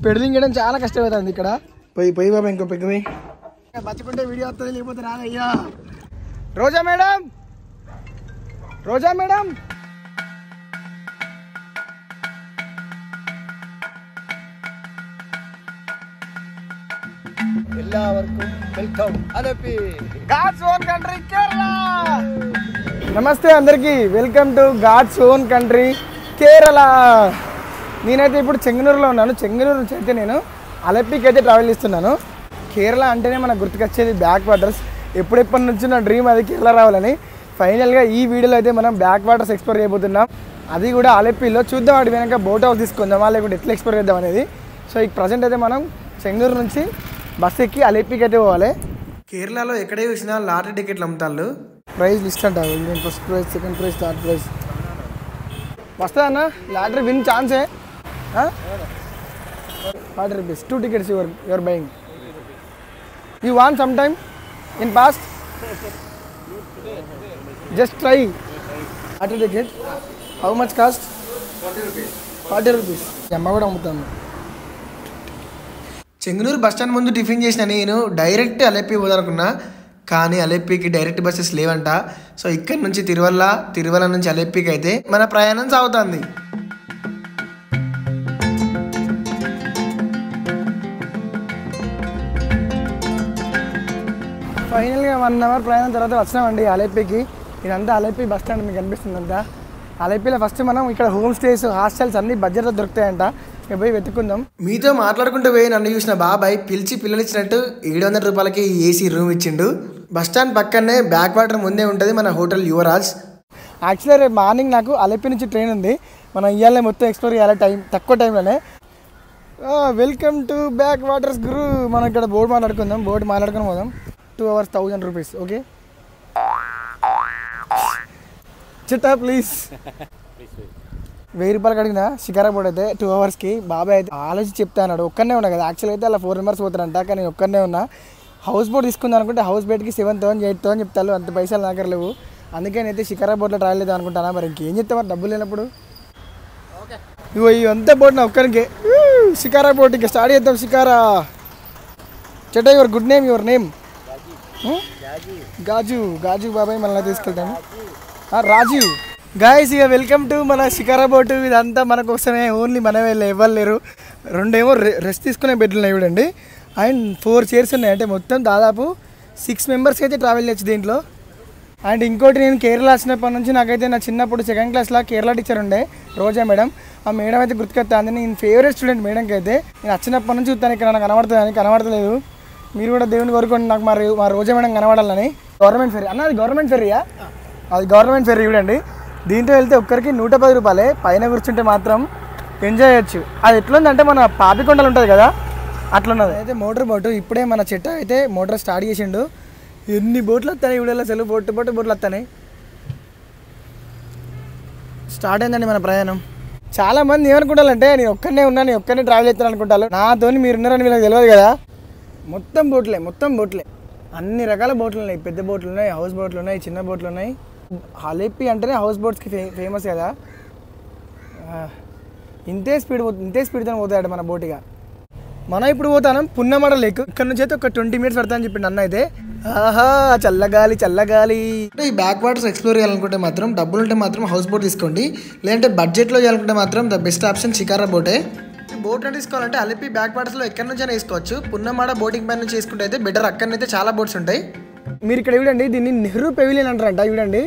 Peddling చేయడం చాలా కష్టమవుతుంది ఇక్కడ. పోయి బాబా ఇంకో పెగ్గు పోయి బచ్చుకుంటే వీడియో వస్తుంది, లేకపోతే రాదయ్యా. రోజా మేడం, రోజా మేడం, എല്ലാവർക്കും welcome Alleppey God's own country Kerala. నమస్తే అందరికి, welcome to God's own country Kerala. నేనైతే ఇప్పుడు చెంగనూరులో ఉన్నాను. చెంగనూరు నుంచి అయితే నేను అలపికి అయితే ట్రావెల్ చేస్తున్నాను. కేరళ అంటేనే మనకు గుర్తుకొచ్చేది బ్యాక్ వాటర్స్. ఎప్పుడెప్పటి నుంచి నా డ్రీమ్ అది కేరళ రావాలని. ఫైనల్గా ఈ వీడియోలో అయితే మనం బ్యాక్ వాటర్స్ ఎక్స్ప్లోర్ చేయబోతున్నాం, అది కూడా అలపిలో. చూద్దాం వాటి వెనక బోట్ హౌస్ తీసుకుందామా లేకుంటే ఎట్లా ఎక్స్ప్లోర్ చేద్దాం అనేది. సో ఈ ప్రజెంట్ అయితే మనం చెంగనూరు నుంచి బస్ ఎక్కి అలపికి అయితే పోవాలి. కేరళలో ఎక్కడే చూసినా లాటరీ టికెట్లు అమ్ముతారు. ప్రైజ్ లిస్ట్ అంట, first prize, second prize, third prize. వస్తుందా అన్న లాటరీ విన్ ఛాన్సే? 40 rupees, 2 tickets you are buying. You want sometime in past? Just try. Laottery ticket. How much cost? 40 rupees. అమ్మ కూడా అమ్ముతాను. చెంగనూరు బస్ స్టాండ్ ముందు tiffin చేసిన నేను direct Alleppey పోదనుకున్నా, కానీ అలెప్పికి డైరెక్ట్ బస్సెస్ లేవంట. సో ఇక్కడ నుంచి తిరువల నుంచి అలెప్పికి అయితే మన ప్రయాణం సాగుతుంది. ఫైనల్గా 1 hour ప్రయాణం తర్వాత వచ్చినామండి అలెప్పికి. ఇదంతా అలెప్పి బస్ స్టాండ్, మీకు కనిపిస్తుంది అంతా. అలెప్పిలో ఫస్ట్ మనం ఇక్కడ హోమ్ స్టేస్, హాస్టల్స్ అన్ని బడ్జెట్లో దొరుకుతాయంట. ఇక పోయి వెతుక్కుందాం. మీతో మాట్లాడుకుంటూ పోయి నన్ను చూసిన బాబాయ్ పిలిచి పిల్లలిచ్చినట్టు 700 రూపాయలకి ఏసీ రూమ్ ఇచ్చిండు. బస్ స్టాండ్ పక్కనే బ్యాక్ వాటర్ ముందే ఉంటుంది మన హోటల్ యువరాజ్. యాక్చువల్లీ రేపు మార్నింగ్ నాకు అలెప్పి నుంచి ట్రైన్ ఉంది. మనం ఇవాళ మొత్తం ఎక్స్ప్లోర్ చేయాలి, తక్కువ టైంలోనే. వెల్కమ్ టు బ్యాక్ వాటర్స్ గురు. మనం ఇక్కడ బోట్ మాట్లాడుకుందాం, బోట్ మాట్లాడుకుని పోదాం. 2 hours 1000 rupees. ఓకే చిట్టా ప్లీజ్. 1000 రూపాయలకి అడిగిన షికారా బోట్ అయితే 2 hours బాబాయ్ అయితే ఆలోచించి చెప్తా అన్నాడు. ఒక్కనే ఉన్నా కదా, యాక్చువల్ అయితే అలా 4 members పోతారంట, కానీ నేను ఒక్కనే ఉన్నా. హౌస్ బోట్ తీసుకుందాం అనుకుంటే హౌస్ బోట్కి 7,000 8,000 చెప్తాను. అంత పైసలు నాకర లేవు, అందుకే నేనైతే షికారా బోట్లో ట్రావెల్ చేద్దాం అనుకుంటాను. మరి ఇంకేం చెప్తా, మరి డబ్బులు లేనప్పుడు. ఇగో ఇవంతా బోట్ నా ఒక్కరికి. షికారా బోట్ ఇంకా స్టార్ట్ చేద్దాం. షికారా చెట్టా, your good name, your name? గాజు బాబాయ్ మనల్ని తీసుకెళ్తాము. రాజీవ్. గాయస్ ఇక వెల్కమ్ టు మన షికారా బోటు. ఇదంతా మన కోసమే, ఓన్లీ మనమే, ఎవరు లేరు. 2 ఏమో రెస్ట్ తీసుకునే బెడ్లు ఉన్నాయి చూడండి, అండ్ 4 chairs ఉన్నాయి. అంటే మొత్తం దాదాపు 6 members అయితే ట్రావెల్ చేయొచ్చు దీంట్లో. అండ్ ఇంకోటి, నేను కేరళ వచ్చినప్పటి నుంచి నాకైతే నా చిన్నప్పుడు 2nd classలో కేరళ టీచర్ ఉండే రోజా మేడం. ఆ మేడం అయితే గుర్తుకొస్తుంది. నేను ఫేవరెట్ స్టూడెంట్ మేడంకి అయితే. నేను వచ్చినప్పటి నుంచి చూస్తాను ఇక్కడ నాకు కనబడతలేదు. మీరు కూడా దేవుని కోరుకోండి నాకు మా రోజా మేడం కనబడాలని. గవర్నమెంట్ ఫెర్రీ అన్న, అది గవర్నమెంట్ ఫెర్రీయా? అది గవర్నమెంట్ ఫెర్రీ చూడండి. దీంట్లో వెళ్తే ఒక్కరికి 110 రూపాయలే. పైన కూర్చుంటే మాత్రం ఎంజాయ్ చేయొచ్చు. అది ఎట్లుందంటే మన పాపికొండలు ఉంటుంది కదా, అట్లున్నది. అయితే మోటార్ బోటు ఇప్పుడే మన చెట్టు అయితే మోటార్ స్టార్ట్ చేసిండు. ఎన్ని బోట్లు వస్తాయి ఇవిడేలా, అసలు బోట్లు వస్తాయి. స్టార్ట్ అయిందండి మన ప్రయాణం. చాలామంది ఏమనుకుంటారంటే నేను ఒక్కనే ట్రావెల్ చేస్తాను అనుకుంటారు. నాతో మీరు ఉన్నారని వీళ్ళకి తెలియదు కదా. మొత్తం బోట్లే, అన్ని రకాల బోట్లు ఉన్నాయి. పెద్ద బోట్లు ఉన్నాయి, హౌస్ బోట్లు ఉన్నాయి, చిన్న బోట్లు ఉన్నాయి. అలెప్పి అంటేనే హౌస్ బోట్స్కి ఫేమస్ కదా. ఇంతే స్పీడ్తో పోతాడు మన బోటిగా. మనం ఇప్పుడు పోతాం పున్నమడ లేక్. ఇక్కడ నుంచి అయితే ఒక 20 minutes పడతాయని చెప్పిండు అన్న అయితే. ఆహా, చల్లగాలి. ఈ బ్యాక్ వాటర్స్ ఎక్స్ప్లోర్ చేయాలనుకుంటే మాత్రం, డబ్బులు ఉంటే మాత్రం హౌస్ బోట్ తీసుకోండి. లేదంటే బడ్జెట్లో చేయాలనుకుంటే మాత్రం ద బెస్ట్ ఆప్షన్ షికారా బోటే. బోట్ తీసుకోవాలంటే అలెప్పి బ్యాక్ వాటర్స్లో ఎక్కడి నుంచైనా వేసుకోవచ్చు. పున్నమాడ బోటింగ్ పైన నుంచి వేసుకుంటే అయితే బెటర్. అక్కడనైతే చాలా బోట్స్ ఉంటాయి. మీరు ఇక్కడ చూడండి, దీన్ని నెహ్రూ పెవిలియన్ అంటారంట. చూడండి,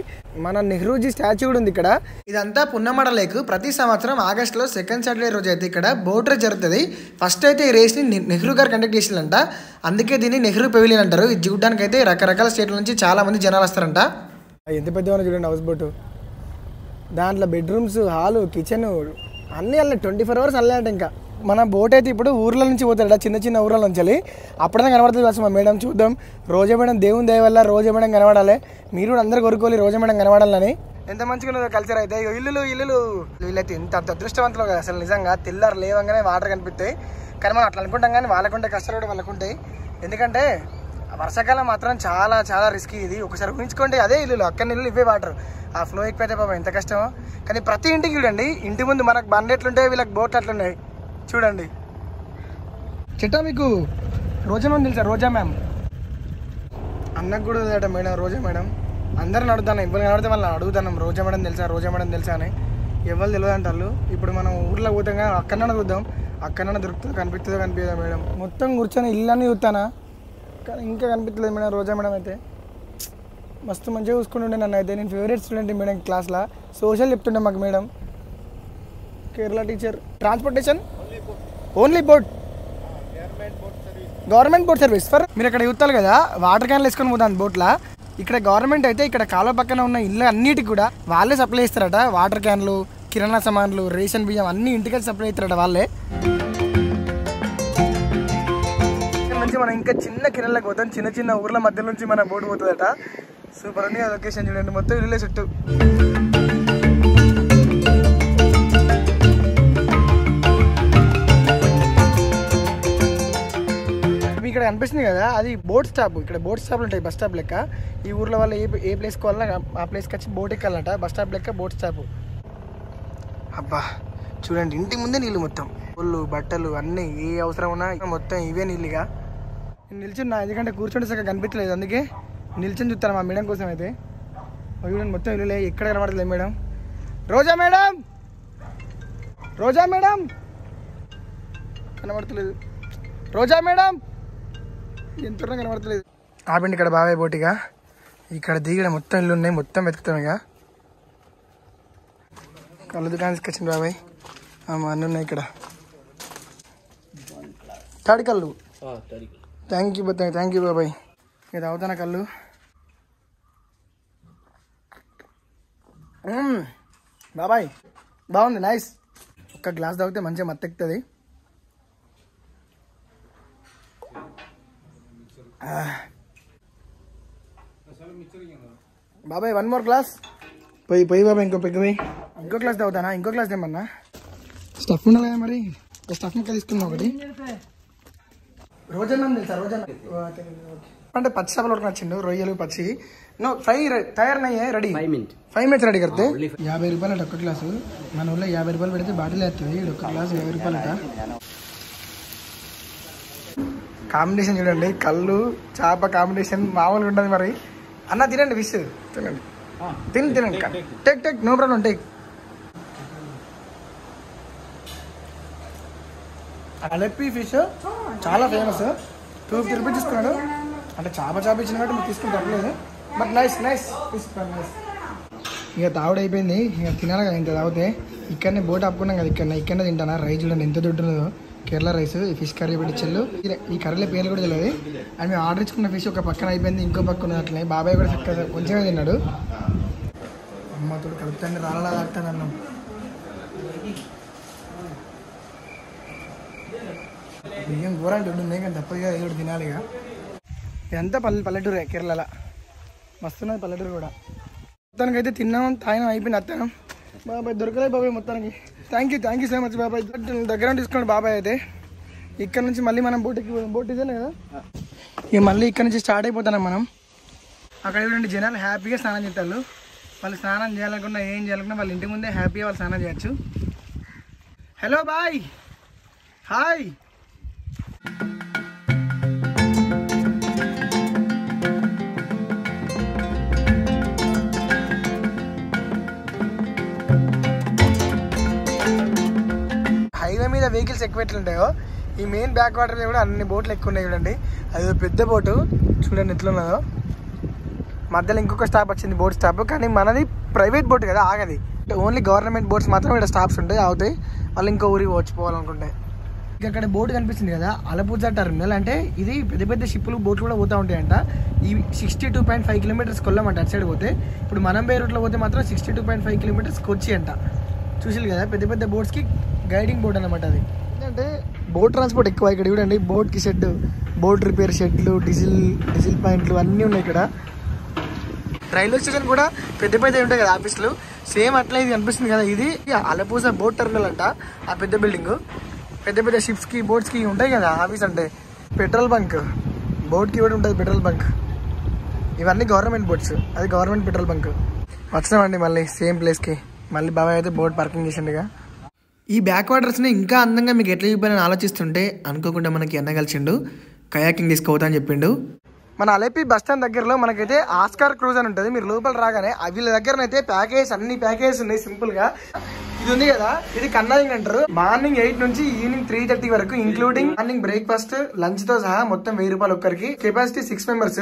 మన నెహ్రూజీ స్టాచ్యూ కూడా ఉంది ఇక్కడ. ఇదంతా పున్నమడ లేక్. ప్రతి సంవత్సరం ఆగస్టులో 2nd Saturday రోజు అయితే ఇక్కడ బోట్ రేస్ జరుగుతుంది. ఫస్ట్ అయితే ఈ రేస్ని నెహ్రూ గారు కండక్ట్ చేసిందంట, అందుకే దీన్ని నెహ్రూ పెవిలియన్ అంటారు. ఇది చూడడానికి అయితే రకరకాల స్టేట్ల నుంచి చాలా మంది జనాలు వస్తారంట. ఎంత పెద్దగా చూడండి హౌస్ బోటు. దాంట్లో బెడ్రూమ్స్, హాలు, కిచెన్ అన్నీ అల్లే. 24 hours అల్లే అంటే. ఇంకా మన బోట్ అయితే ఇప్పుడు ఊర్ల నుంచి పోతాడు, చిన్న ఊర్ల నుంచి. అప్పుడైనా కనబడుతుంది కావచ్చు మా మేడం. చూద్దాం. రోజా మేడం దేవుని దయ వల్ల రోజా మేడం కనబడాలి. మీరు కూడా అందరు కోరుకోవాలి రోజా మేడం కనబడాలని. ఎంత మంచిగా ఉన్నదో కల్చర్ అయితే. ఇల్లులు వీళ్ళైతే ఎంత అదృష్టవంతులు కదా అసలు. నిజంగా తెల్లారు లేవంగానే వాటర్ కనిపిస్తాయి. కానీ మనం అట్లా అనుకుంటాం, కానీ వాళ్ళకుంటే కష్టాలు కూడా వాళ్ళకుంటాయి. ఎందుకంటే వర్షాకాలం మాత్రం చాలా చాలా రిస్కీ ఇది. ఒకసారి ఊహించుకోండి, అదే ఇల్లు, అక్కడ ఇల్లు, ఇవే వాటర్. ఆ ఫ్లో ఎక్కువైతే పాపం ఎంత కష్టమో. కానీ ప్రతి ఇంటికి చూడండి, ఇంటి ముందు మనకు బండి ఎట్లుంటాయి, వీళ్ళకి బోట్లు అట్లున్నాయి చూడండి. చెట్టా మీకు రోజా మ్యామ్ తెలుసా? రోజా మ్యామ్ అన్నకు కూడా తెలుసట మేడం, రోజా మేడం. అందరిని అడుగుతాను, ఇబ్బంది కనబడితే వాళ్ళని అడుగుతాను, రోజా మేడం తెలుసా, రోజా మేడం తెలుసా అని. ఎవరు తెలియదు అంటారు. ఇప్పుడు మనం ఊర్లో పోతాం కానీ అక్కడన్నా చూద్దాం, అక్కడన్నా దొరుకుతుందో కనిపిస్తుందో కనిపించదా మేడం. మొత్తం కూర్చొని ఇల్లు చూస్తానా కానీ ఇంకా కనిపించలేదు మేడం. రోజా మేడం అయితే మస్తు మంచిగా చూసుకుంటుండే నన్ను. అయితే నేను ఫేవరెట్ స్టూడెంట్ మేడం క్లాస్లో. సోషల్ చెప్తుండే మాకు madam. Kerala teacher. Transportation only boat, government boat service for. మీరు ఇక్కడ చూస్తారు కదా వాటర్ క్యాన్లు వేసుకొని పోతాను బోట్లో. ఇక్కడ గవర్నమెంట్ అయితే ఇక్కడ కాలువ పక్కన ఉన్న ఇల్లు అన్నిటికి కూడా వాళ్ళే సప్లై చేస్తారట. వాటర్ క్యాన్లు, కిరాణా సామాన్లు, రేషన్ బియ్యం అన్ని ఇంటికి సప్లై చేస్తారట వాళ్ళే. నుంచి మనం ఇంకా చిన్న కిరణాలకు పోతాం. చిన్న చిన్న ఊర్ల మధ్య నుంచి మన బోట్ పోతుందట. సూపర్ ఉంది ఆ లొకేషన్ చూడండి. మొత్తం ఇల్లులే చుట్టూ. ఇక్కడ అనిపిస్తుంది కదా అది బోట్ స్టాప్. ఇక్కడ బోట్ స్టాప్లు ఉంటాయి బస్ స్టాప్ లెక్క. ఈ ఊర్లో వాళ్ళు ఏ ప్లేస్కి వెళ్ళాలన్నా ఆ ప్లేస్కి వచ్చి బోట్ ఎక్కాలన్నట. బస్ స్టాప్ లెక్క బోట్ స్టాప్. అబ్బా చూడండి ఇంటి ముందే నీళ్ళు మొత్తం. ఒళ్ళు బట్టలు అన్నీ ఏ అవసరం ఉన్నా మొత్తం ఇవే నీళ్ళుగా. నేను నిల్చున్నా ఎందుకంటే కూర్చుంటే సరిగ్గా కనిపించలేదు, అందుకే నిల్చొని చూస్తాను మా మేడం కోసం. అయితే చూడండి మొత్తం ఇల్లులే, ఎక్కడ కనబడతలేదు madam. Roja madam, Roja madam కనబడతలేదు. రోజా మేడం ఎంత కనబడతలేదు. ఆపండి ఇక్కడ బాబాయ్ బోటిగా. ఇక్కడ దిగడం మొత్తం ఇల్లు ఉన్నాయి, మొత్తం వెతుకుతాం. ఇక కళ్ళు దుకాణం తీసుకొచ్చింది బాబాయ్. అన్నీ ఉన్నాయి ఇక్కడ. తాడి కళ్ళు. థ్యాంక్ యూ బాబాయ్. ఇది అవుతానా కళ్ళు. బాబాయ్ బాగుంది, నైస్. ఒక్క గ్లాస్ తాగితే మంచిగా మత్తెక్కుతుంది. బాబాయ్ 1 more గ్లాస్. పోయి బాబాయ్ ఇంకో గ్లాస్ తాగుతానా? ఇంకో గ్లాస్ ఏమన్నా స్టఫ్ ఉండాలి కదా మరి. స్టఫ్ ముక్క తీసుకున్నా ఒకటి. రోజా తెలుసా? రోజా అంటే పచ్చి చేపలు ఒకటి నచ్చిండు, రొయ్యలు పచ్చి. నో ఫ్రై తయారయ్యే రెడీ 5 minutes రెడీ కడితే 50 రూపాయలు అట ఒక్క గ్లాసు. మన ఊళ్ళో 50 రూపాయలు పెడితే బాటిల్ వేస్తుంది. ఒక్క గ్లాసు 50 రూపాయలు అట. కాంబినేషన్ చూడండి, కళ్ళు చేప కాంబినేషన్ మామూలుగా ఉంటుంది మరి. అన్న తినండి, ఫిష్ తినండి, తినండి. Take no problem take. Alleppey fish చాలా ఫేమస్. 250 రూపీస్ తీసుకున్నాడు. అంటే చేప ఇచ్చిన కాబట్టి మీరు తీసుకుని తప్పలేదు. But nice fish nice. ఇక తాగుడు అయిపోయింది, ఇక తినాలి కదా. ఇంత తాగితే ఇక్కడనే బోట్ ఆపుకున్నాం కదా, ఇక్కడనే తింటానా. రైస్ చూడండి ఎంత దొడ్డున్నదో, కేరళ రైస్. ఈ ఫిష్ కర్రీ పెట్టించు. ఈ కర్రీలో పేర్లు కూడా తెలియదు. అండ్ మేము ఆర్డర్ ఇచ్చుకున్న ఫిష్ ఒక పక్కన అయిపోయింది, ఇంకో పక్కన అట్లనే. బాబాయ్ కూడా చక్కగా కొంచెమే తిన్నాడు. అమ్మతో కలుపుతాన్ని రాళ్ళ తాగుతాను అన్నాం. బియ్యం కూర అంటే ఉంటుంది కానీ తప్పదుగా ఏదో తినాలి. ఇక ఇదంతా పల్లెటూరే కేరళలో. మస్తున్నది పల్లెటూరు కూడా. మొత్తానికి అయితే తిన్నాం, తాగినాం, అయిపోయింది. అత్తాను బాబాయ్ దొరకలేదు బాబాయ్ మొత్తానికి. థ్యాంక్ యూ సో మచ్ బాబాయ్. దగ్గర తీసుకున్నాడు బాబాయ్. అయితే ఇక్కడ నుంచి మళ్ళీ మనం బోట్ ఇదేనే కదా. ఇక మళ్ళీ ఇక్కడ నుంచి స్టార్ట్ అయిపోతున్నాం మనం. అక్కడ చూడండి జనాలు హ్యాపీగా స్నానం చేస్తారు. వాళ్ళు స్నానం చేయాలనుకున్నా ఏం చేయాలనుకున్నా వాళ్ళ ఇంటి ముందే హ్యాపీగా వాళ్ళు స్నానం చేయొచ్చు. Hello boy, hi. హైవే మీద వెహికల్స్ ఎక్కువ ఎట్లుంటాయో ఈ మెయిన్ బ్యాక్ వాటర్ కూడా అన్ని బోట్లు ఎక్కువ ఉన్నాయి చూడండి. అది పెద్ద బోటు చూడండి ఎట్లున్నదో. మధ్యలో ఇంకొక స్టాప్ వచ్చింది బోట్ స్టాప్. కానీ మనది ప్రైవేట్ బోట్ కదా, ఆగది. ఓన్లీ గవర్నమెంట్ బోట్స్ మాత్రం ఇక్కడ స్టాప్స్ ఉంటాయి, అవుతాయి. వాళ్ళు ఇంకో ఊరికి పోవాలనుకుంటే. ఇక్కడ బోట్ కనిపిస్తుంది కదా, అలపూజా టర్మినల్. అంటే ఇది పెద్ద పెద్ద షిప్పులు బోట్లు కూడా పోతూ ఉంటాయంట. ఈ 62.5 కిలోమీటర్స్ కొల్లామంట అటు సైడ్ పోతే. ఇప్పుడు మనం బే రూట్లో పోతే మాత్రం 62.5 కిలోమీటర్స్ కొచ్చి అంట. చూసారు కదా పెద్ద పెద్ద బోట్స్కి గైడింగ్ బోట్ అనమాట అది. ఎందుకంటే బోట్ ట్రాన్స్పోర్ట్ ఎక్కువ ఇక్కడ చూడండి. బోట్కి షెడ్, బోట్ రిపేర్ షెడ్లు, డీజిల్ పాయింట్లు అన్నీ ఉన్నాయి ఇక్కడ. రైల్వే స్టేషన్ కూడా పెద్ద పెద్ద ఉంటాయి కదా ఆఫీసులు, సేమ్ అట్లా ఇది కనిపిస్తుంది కదా. ఇది అలపూజా బోట్ టర్మినల్ అంట. ఆ పెద్ద బిల్డింగ్ పెద్ద పెద్ద షిప్స్కి బోట్స్కి ఉంటాయి కదా ఆఫీస్. అంటే పెట్రోల్ బంక్, బోట్కి కూడా ఉంటుంది పెట్రోల్ బంక్. ఇవన్నీ గవర్నమెంట్ బోట్స్, అది గవర్నమెంట్ పెట్రోల్ బంక్. వచ్చినామండి మళ్ళీ సేమ్ ప్లేస్కి. మళ్ళీ బాబాయ్ అయితే బోట్ పార్కింగ్ చేసిండుగా. ఈ బ్యాక్ వాటర్స్ని ఇంకా అందంగా మీకు ఎట్లా చూపాలని ఆలోచిస్తుంటే అనుకోకుండా మనకి అన్న కలిసిండు కయాకింగ్ తీసుకోవద్దని చెప్పిండు. మన అలెపి బస్ స్టాండ్ దగ్గరలో మనకైతే ఆస్కార్ క్రూజ్ అని ఉంటుంది. మీరు లోపల రాగానే వీళ్ళ దగ్గరనైతే ప్యాకేజ్ అన్ని ప్యాకేజెస్ ఉన్నాయి. సింపుల్ గా ఇది ఉంది కదా, ఇది కన్నాయింగ్ అంటారు. మార్నింగ్ 8 నుంచి ఈవినింగ్ 3:30 వరకు ఇంక్లూడింగ్ మార్నింగ్ బ్రేక్ఫాస్ట్ లంచ్ తో సహా మొత్తం 1000 రూపాయలు ఒక్కరికి. Capacity 6 members.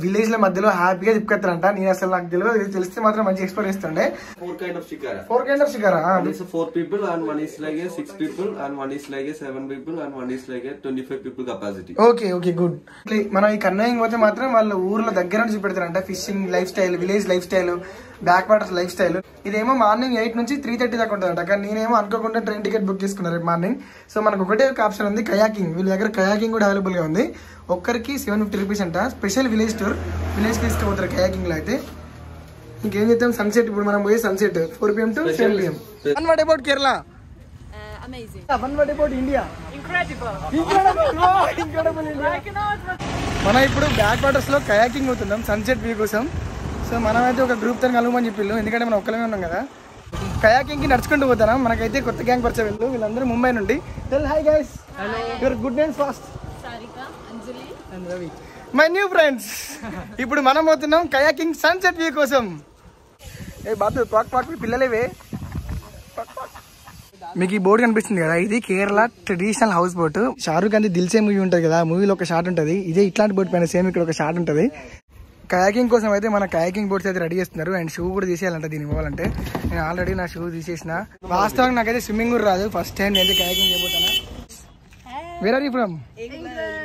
విలేజ్ ల మధ్యలో హ్యాపీగా తిప్పుకెత్తారంట. నేను అసలు నాకు తెలియదు, తెలిస్తే మాత్రం మంచి ఎక్స్ప్లోర్ చేస్తుండే. 4 kind of shikara. 4 kind of shikara. One is 4 people and one is like a 6 people and one is like a 7 people and one is like a 25 people capacity. Okay okay good. మనం ఈ canoeing పోతే మాత్రం వాళ్ళు ఊర్లో దగ్గర నుంచి చూపెడతారంట. Fishing lifestyle, village lifestyle, backwaters lifestyle. ఇదేమో మార్నింగ్ 8 నుంచి 3:30 దాకా ఉంటుందంట. కానీ నేనేమో అనుకోకుండా ట్రైన్ టికెట్ బుక్ చేసుకున్నాను రేపు మార్నింగ్. సో మనకు ఒకటే ఒక ఆప్షన్ ఉంది, కయాకింగ్. వీళ్ళ దగ్గర కయాకింగ్ కూడా అవైలబుల్ గా ఉంది. ఒక్కరికి 750 రూపీస్ అంట. స్పెషల్ విలేజ్ టూర్, విలేజ్ కి తీసుకుపోతారు కయాకింగ్ లో. అయితే ఇంకేం చేద్దాం, సన్సెట్. ఇప్పుడు మనం పోయే sunset 4 PM to 7 PM. And what about Kerala? Amazing. And what about India? Incredible. Incredible India. మనం ఇప్పుడు బ్యాక్ వాటర్స్ లో కయాకింగ్ అవుతున్నాం సన్సెట్ వ్యూ కోసం. సో మనమైతే ఒక గ్రూప్ తో కలవమని చెప్పిళ్ళు, ఎందుకంటే మనం ఒక్కలమే ఉన్నాం కదా. కయాకింగ్ కి నడుచుకుంటూ పోతాం. మనకైతే కొత్త గ్యాంగ్ పరిచయం వెళ్ళు. వీళ్ళందరూ ముంబై నుండి. Tell hi guys. Hello. Your good names first. Sarika, Anjali, and Ravi. My new friends. ఇప్పుడు మనం పోతున్నాం కయాకింగ్ సన్సెట్ వ్యూ కోసం. ఏ బాబు పాక్ పాక్ పిల్లలేవే. మీకు ఈ బోట్ కనిపిస్తుంది కదా, ఇది Kerala traditional house boat. Shahrukh Khan Dil Se movie ఉంటుంది కదా, మూవీలో ఒక షాట్ ఉంటుంది. ఇదే ఇట్లాంటి బోట్ పైన సేమ్ ఇక్కడ ఒక షాట్ ఉంటుంది. కయాకింగ్ కోసం అయితే మన కయాకింగ్ బోట్స్ అయితే రెడీ చేస్తున్నారు. అండ్ షూ కూడా తీసేయాలంట దీనికి పోవాలంటే. నేను ఆల్రెడీ నా షూ తీసేసిన. వాస్తవంగా నాకైతే స్విమ్మింగ్ కూడా రాదు. ఫస్ట్ టైం నేను కయాకింగ్ చేయబోతాను. Where are you from?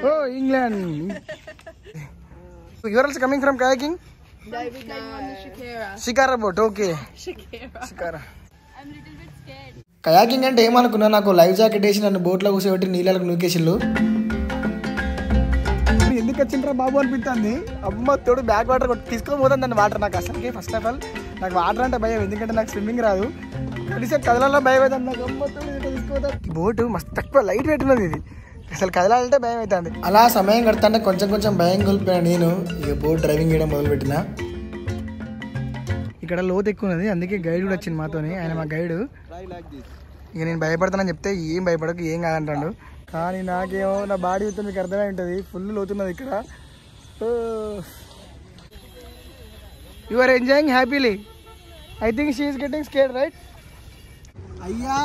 Oh England. You are also coming from kayaking? Shikara boat. Okay shikara. Kayaking అంటే ఏమనుకున్నా, నాకు లైఫ్ జాకెట్ వేసి నన్ను బోట్లో కూర్చోబెట్టి నీళ్ళకు నూకేసిళ్ళు. ఎందుకు వచ్చిండ్రా బాబు అనిపిస్తుంది. అమ్మ తోడు బ్యాక్ వాటర్ తీసుకొని పోతాను దాన్ని వాటర్. నాకు అసలుకి ఫస్ట్ ఆఫ్ ఆల్ నాకు వాటర్ అంటే భయం, ఎందుకంటే నాకు స్విమ్మింగ్ రాదు. కనీసం కదలాలో భయం అవుతుంది నాకు. అమ్మ తోడు తీసుకుపోతాను. బోటు మస్తు తక్కువ లైట్ వెయిట్ ఉన్నది. ఇది అసలు కదలాలంటే భయం అవుతుంది. అలా సమయం గడుతుంటే కొంచెం కొంచెం భయం కోల్పోయినా నేను. ఇక బోట్ డ్రైవింగ్ చేయడం మొదలుపెట్టిన. ఇక్కడ లోతు ఎక్కువ ఉన్నది, అందుకే గైడ్ కూడా వచ్చింది మాతోని. ఆయన మా గైడ్. ఇక నేను భయపడతానని చెప్తే ఏం భయపడకు ఏం కాదంటాడు. కానీ నాకేమో నా బాడీ అయితే మీకు అర్థమై ఉంటుంది, ఫుల్ లోతున్నది ఇక్కడ. You are enjoying happily. I think she is getting scared right. అయ్యా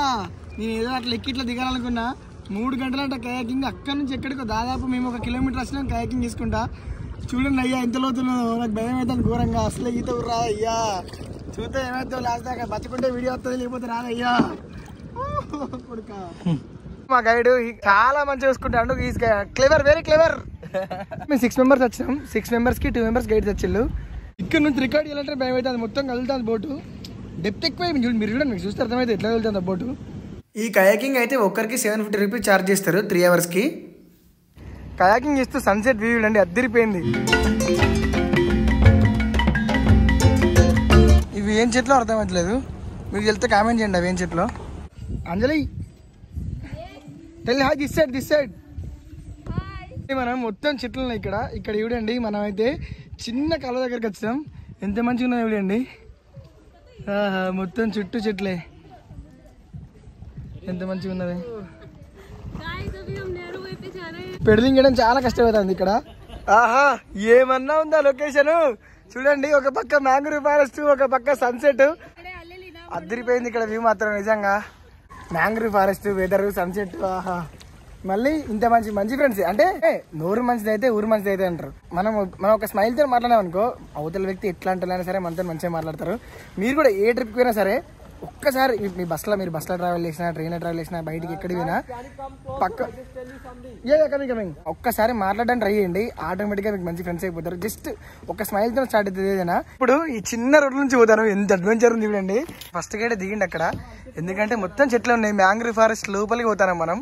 నేను ఏదో అట్లా ఎక్కి ఇట్లా దిగాలనుకున్నా. 3 గంటలంట కయాకింగ్. అక్కడ నుంచి ఎక్కడికో దాదాపు మేము 1 కిలోమీటర్ వచ్చినాం కయాకింగ్ చేసుకుంటా. చూడండి అయ్యా ఎంత లోతున్నదో. నాకు భయం అవుతుంది ఘోరంగా. అసలు ఈత రా అయ్యా. చూస్తే ఏమైతే లాస్ట్ దాకా బతుకుంటే వీడియో వస్తుంది, లేకపోతే రాదయ్యా. మా గైడ్ చాలా మంచిగా చూసుకుంటాడు. Is clever, very clever. మేము 6 మెంబర్స్ వచ్చినాం. 6 మెంబర్స్ కి 2 మెంబర్స్ గైడ్స్ వచ్చిళ్ళు. ఇక్కడ నుంచి రికార్డ్ చేయాలంటే భయం అవుతుంది. మొత్తం కదులుతుంది బోటు. డెప్త్ ఎక్కువ. మీరు చూడండి, మీకు చూస్తే అర్థమైతే ఎట్లా వెళ్తుంది ఆ బోటు. ఈ కయాకింగ్ అయితే ఒక్కరికి 750 రూపీస్ ఛార్జ్ చేస్తారు 3 hours కి. కయాకింగ్ చేస్తూ సన్సెట్ వ్యూ అండి, అద్దరిపోయింది. ఇవి ఏం చెట్లో అర్థమవుతలేదు, మీకు వెళ్తే కామెంట్ చేయండి అవి ఏం చెట్లో. అంజలి టెల్ హాయ్. దిస్ సైడ్ మనం మొత్తం చెట్లు ఉన్నాయి ఇక్కడ. ఇక్కడ చూడండి, మనం అయితే చిన్న కాలువ దగ్గరికి వచ్చాం. ఎంత మంచిగా ఉన్నాయి చూడండి. మొత్తం చుట్టూ చెట్లే, ఎంత మంచిగా ఉన్నది. పెడలింగ్ చేయడం చాలా కష్టమవుతుంది ఇక్కడ. ఆహా ఏమన్నా ఉందా లొకేషన్ చూడండి. ఒక పక్క మ్యాంగ్రూవ్ ఫారెస్ట్, ఒక పక్క సన్సెట్. అద్దరిపోయింది ఇక్కడ వ్యూ మాత్రం నిజంగా. Mangrove forest, weather, sunset. ఆహా మళ్ళీ ఇంత మంచి ఫ్రెండ్స్. అంటే నోరు మంచిది అయితే ఊరు మంచిది అయితే అంటారు. మనం ఒక స్మైల్ తో మాట్లాడాం అనుకో, అవతల వ్యక్తి ఎట్లా అంటున్నా సరే మనతో మంచిగా మాట్లాడతారు. మీరు కూడా ఏ ట్రిప్కి పోయినా సరే ఒక్కసారి మీరు బస్లో ట్రావెల్ చేసినా, ట్రైన్లో ట్రావెల్ చేసినా, బయటికి ఎక్కడికి పోయినా పక్క కమింగ్ ఒక్కసారి మాట్లాడడానికి ట్రై చేయండి. ఆటోమేటిక్గా మీకు మంచి ఫ్రెండ్స్ అయిపోతారు. జస్ట్ ఒక స్మైల్ తో స్టార్ట్ అవుతుంది ఏదైనా. ఇప్పుడు ఈ చిన్న రోడ్ల నుంచి పోతాను. ఎంత అడ్వెంచర్ ఉంది చూడండి. ఫస్ట్ గేట్ దిగిండి అక్కడ, ఎందుకంటే మొత్తం చెట్లు ఉన్నాయి. మ్యాంగ్రూవ్ ఫారెస్ట్ లోపలికి పోతాను మనం.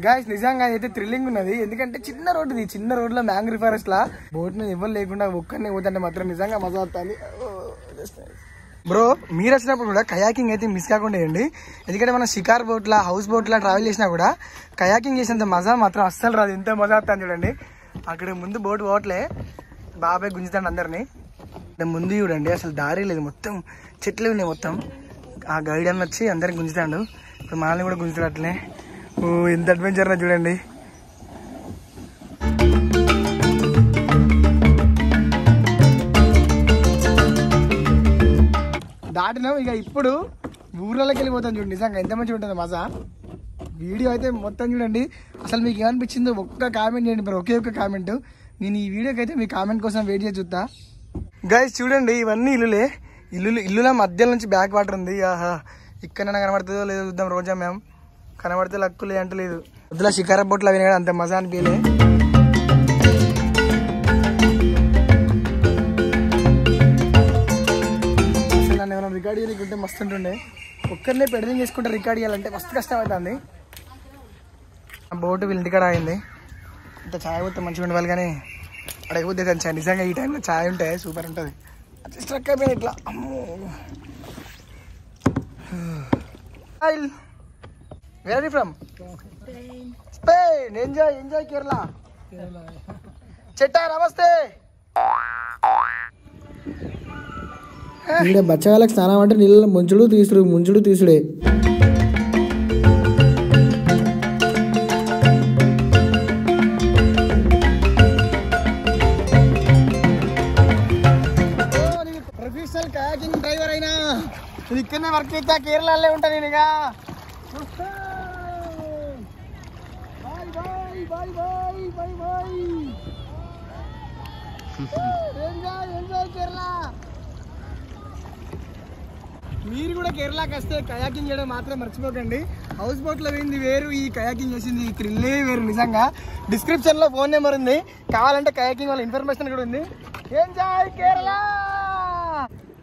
గాయస్ నిజంగా అయితే థ్రిల్లింగ్ ఉన్నది, ఎందుకంటే చిన్న రోడ్ ఇది. చిన్న రోడ్ లో మ్యాంగ్రూవ్ ఫారెస్ట్ లా బోట్ మీద ఎవరు లేకుండా ఒక్కరినే పోతుంటే మాత్రం నిజంగా మజా వస్తుంది. బ్రో మీరు వచ్చినప్పుడు కూడా కయాకింగ్ అయితే మిస్ కాకుండా చేయండి. ఎందుకంటే మనం షికార్ బోట్ లా, హౌస్ బోట్ లా ట్రావెల్ చేసినా కూడా కయాకింగ్ చేసేంత మజా మాత్రం అస్సలు రాదు. ఎంత మజా వస్తుంది చూడండి. అక్కడ ముందు బోట్ పోవట్లే, బాబాయ్ గుంజుతాడు అందరినీ. ముందు చూడండి అసలు దారి లేదు, మొత్తం చెట్లు ఉన్నాయి మొత్తం. ఆ గైడ్ అని వచ్చి అందరికి గుంజుతాడు. ఇప్పుడు మనల్ని కూడా గుంజుతాడు అట్లనే. ఓ ఎంత అడ్వెంచర్ నా చూడండి. దాటినాం ఇక ఇప్పుడు ఊర్లలోకి వెళ్ళిపోతాం చూడండి. నిజంగా ఎంత మంచిగా ఉంటుంది మజా. వీడియో అయితే మొత్తం చూడండి. అసలు మీకు ఏమనిపించిందో ఒక్క కామెంట్ చేయండి మరి, ఒకే ఒక్క కామెంట్. నేను ఈ వీడియోకి అయితే మీ కామెంట్ కోసం వెయిట్ చేసి చూస్తా. గైస్ చూడండి ఇవన్నీ ఇల్లుల మధ్య నుంచి బ్యాక్ వాటర్ ఉంది. ఆహా ఇక్కడ కనబడుతుందో లేదో చూద్దాం. రోజా మ్యామ్ కనబడితే లక్కులే అంటలేదు. వద్దులా షికార బొట్లు అవి అంత మజా అనిపించలే. అసలు నన్ను ఏమైనా రికార్డ్ చేయకుంటే మస్తు ఉంటుండే. ఒక్కరినే పెడలింగ్ చేసుకుంటే రికార్డ్ చేయాలంటే మస్తు కష్టం అవుతుంది. ఆ బోటు వీళ్ళ ఇంటికాడ ఆగింది. ఇంత ఛాయ్ పోతే మంచిగా ఉండవాలి కానీ అడగబోద్దే కానీ నిజంగా ఈ టైంలో ఛాయ్ ఉంటే సూపర్ ఉంటుంది. స్ట్రక్ అయిపోయింది ఇట్లా. అమ్మో where are you from? Spain. Enjoy Kerala. చెట్టా నమస్తే. ఇక్కడ బచ్చగాళ్ళకి స్నానం అంటే నీళ్ళలో ముంచుడు తీసుడే. ప్రొఫెషనల్ కయాకింగ్ డ్రైవర్ అయినా ఇది ఇక్కడనే వర్క్ చేస్తా. కేరళలో ఉంటా నేను. ఇక ఎంజాయ్ కేరళ. మీరు కూడా కేరళకి వస్తే కయాకింగ్ చేయడం మాత్రం మర్చిపోకండి. హౌస్ బోట్లో పోయింది వేరు, ఈ కయాకింగ్ చేసింది ఈ థ్రిల్లే వేరు. నిజంగా డిస్క్రిప్షన్లో ఫోన్ నెంబర్ ఉంది, కావాలంటే కయాకింగ్ వాళ్ళ ఇన్ఫర్మేషన్ కూడా ఉంది. ఎంజాయ్ కేరళ.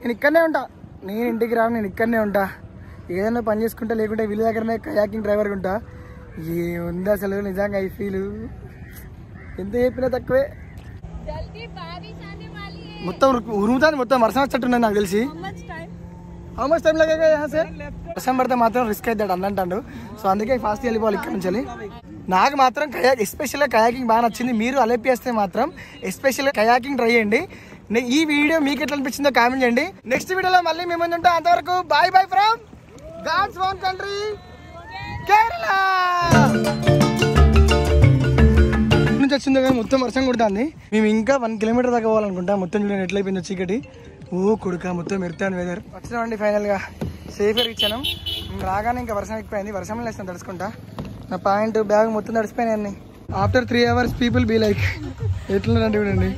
నేను ఇక్కడనే ఉంటా. నేను ఇంటికి రాను, నేను ఇక్కడనే ఉంటా. ఏదైనా పని చేసుకుంటా, లేకుంటే వీళ్ళ దగ్గరనే కయాకింగ్ డ్రైవర్గా ఉంటా. ఏముంది అసలు నిజంగా ఈ ఫీలు ఎంత చెప్పినా తక్కువే. మొత్తం ఉరుముతాను, మొత్తం వర్షం వచ్చేట్టున్నది నాకు తెలిసి. హౌ మచ్ టైం లగేగా యహా సే? వర్షం పడితే మాత్రం రిస్క్ అవుతాడు అన్నంటాడు. సో అందుకే ఫాస్ట్ వెళ్ళిపోవాలి ఇక్కడ నుంచి. నాకు మాత్రం ఎస్పెషల్గా కయాకింగ్ బాగా నచ్చింది. మీరు అలెప్పి వేస్తే మాత్రం ఎస్పెషల్గా కయాకింగ్ ట్రై చేయండి. ఈ వీడియో మీకు ఎట్లా అనిపించిందో కామెంట్ చేయండి. నెక్స్ట్ వీడియోలో మళ్ళీ మేము ముందు ఉంటాం. అంతవరకు bye bye from God's own country Kerala. నుంచి వచ్చిందో కానీ మొత్తం వర్షం కొడుతుంది. మేము ఇంకా 1 కిలోమీటర్ దాకా పోవాలనుకుంటా. మొత్తం చూడండి ఎట్లయిపోయిందో చీకటి. ఓ కొడుక మొత్తం ఎడతాను వెదర్. వచ్చినామండి ఫైనల్గా. సేఫ్గా ఇచ్చాను. రాగానే ఇంకా వర్షం ఎక్కువైంది. వర్షంలో వేస్తాను తడుచుకుంటా. నా ప్యాంటు బ్యాగ్ మొత్తం తడిసిపోయినాయి అన్ని. After 3 hours people be like ఎట్లా చూడండి.